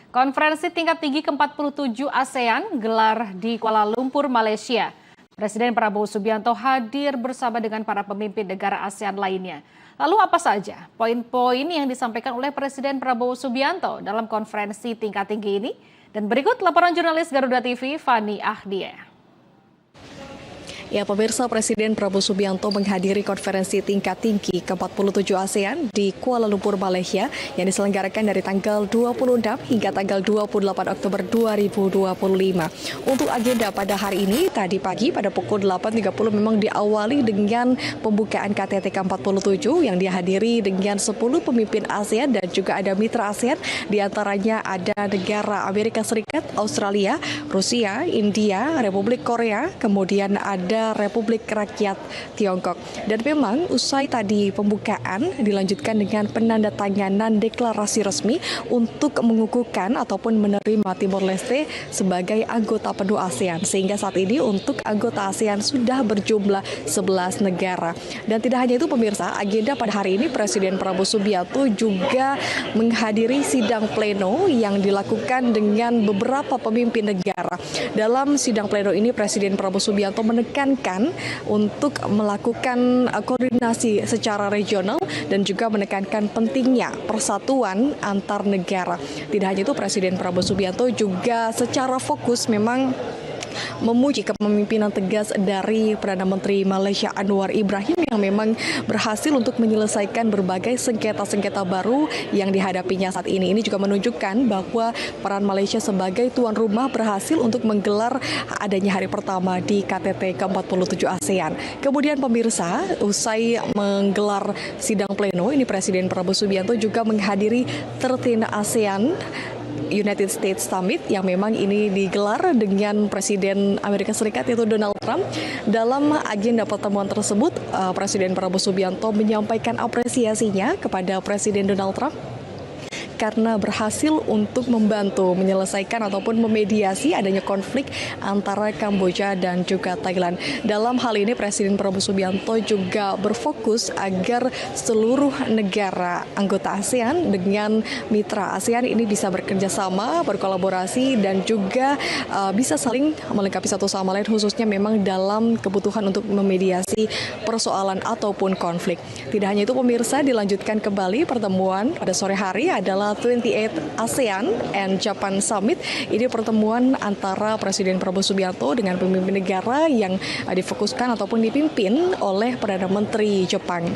Konferensi tingkat tinggi ke-47 ASEAN gelar di Kuala Lumpur, Malaysia. Presiden Prabowo Subianto hadir bersama dengan para pemimpin negara ASEAN lainnya. Lalu apa saja poin-poin yang disampaikan oleh Presiden Prabowo Subianto dalam konferensi tingkat tinggi ini? Dan berikut laporan jurnalis Garuda TV, Fani Ahdiya. Ya, pemirsa, Presiden Prabowo Subianto menghadiri konferensi tingkat tinggi ke-47 ASEAN di Kuala Lumpur, Malaysia yang diselenggarakan dari tanggal 26 hingga tanggal 28 Oktober 2025. Untuk agenda pada hari ini, tadi pagi pada pukul 8.30 memang diawali dengan pembukaan KTT ke-47 yang dihadiri dengan 10 pemimpin ASEAN dan juga ada mitra ASEAN, diantaranya ada negara Amerika Serikat, Australia, Rusia, India, Republik Korea, kemudian ada Republik Rakyat Tiongkok. Dan memang usai tadi pembukaan dilanjutkan dengan penandatanganan deklarasi resmi untuk mengukuhkan ataupun menerima Timor Leste sebagai anggota penuh ASEAN. Sehingga saat ini untuk anggota ASEAN sudah berjumlah 11 negara. Dan tidak hanya itu pemirsa, agenda pada hari ini Presiden Prabowo Subianto juga menghadiri sidang pleno yang dilakukan dengan beberapa pemimpin negara. Dalam sidang pleno ini Presiden Prabowo Subianto menekankan untuk melakukan koordinasi secara regional dan juga menekankan pentingnya persatuan antar negara. Tidak hanya itu, Presiden Prabowo Subianto juga secara fokus memang memuji kepemimpinan tegas dari Perdana Menteri Malaysia Anwar Ibrahim yang memang berhasil untuk menyelesaikan berbagai sengketa-sengketa baru yang dihadapinya saat ini. Ini juga menunjukkan bahwa peran Malaysia sebagai tuan rumah berhasil untuk menggelar adanya hari pertama di KTT ke-47 ASEAN. Kemudian pemirsa, usai menggelar sidang pleno, ini Presiden Prabowo Subianto juga menghadiri 13 ASEAN United States Summit yang memang ini digelar dengan Presiden Amerika Serikat yaitu Donald Trump. Dalam agenda pertemuan tersebut, Presiden Prabowo Subianto menyampaikan apresiasinya kepada Presiden Donald Trump karena berhasil untuk membantu menyelesaikan ataupun memediasi adanya konflik antara Kamboja dan juga Thailand. Dalam hal ini Presiden Prabowo Subianto juga berfokus agar seluruh negara anggota ASEAN dengan mitra ASEAN ini bisa bekerja sama, berkolaborasi dan juga bisa saling melengkapi satu sama lain, khususnya memang dalam kebutuhan untuk memediasi persoalan ataupun konflik. Tidak hanya itu pemirsa, dilanjutkan kembali pertemuan pada sore hari adalah 28 ASEAN and Japan Summit. Ini pertemuan antara Presiden Prabowo Subianto dengan pemimpin negara yang difokuskan ataupun dipimpin oleh Perdana Menteri Jepang.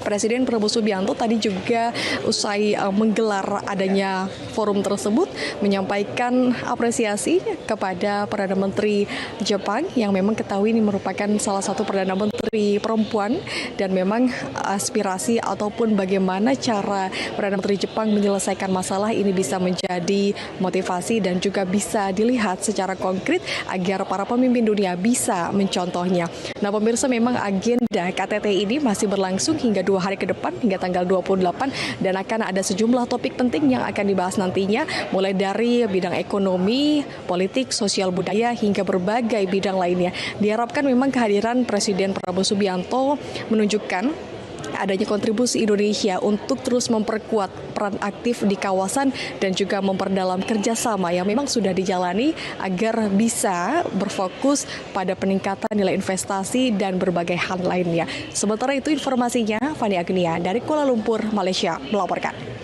Presiden Prabowo Subianto tadi juga usai menggelar adanya forum tersebut menyampaikan apresiasi kepada Perdana Menteri Jepang yang memang ketahui ini merupakan salah satu Perdana Menteri perempuan dan memang aspirasi ataupun bagaimana cara Perdana Menteri Jepang menyelesaikan masalah ini bisa menjadi motivasi dan juga bisa dilihat secara konkret agar para pemimpin dunia bisa mencontohnya. Nah pemirsa, memang agenda KTT ini masih berlangsung hingga 2 hari ke depan hingga tanggal 28 dan akan ada sejumlah topik penting yang akan dibahas nantinya mulai dari bidang ekonomi, politik, sosial budaya hingga berbagai bidang lainnya. Diharapkan memang kehadiran Presiden Prabowo Subianto menunjukkan adanya kontribusi Indonesia untuk terus memperkuat peran aktif di kawasan dan juga memperdalam kerjasama yang memang sudah dijalani agar bisa berfokus pada peningkatan nilai investasi dan berbagai hal lainnya. Sementara itu informasinya, Fani Agnia dari Kuala Lumpur, Malaysia melaporkan.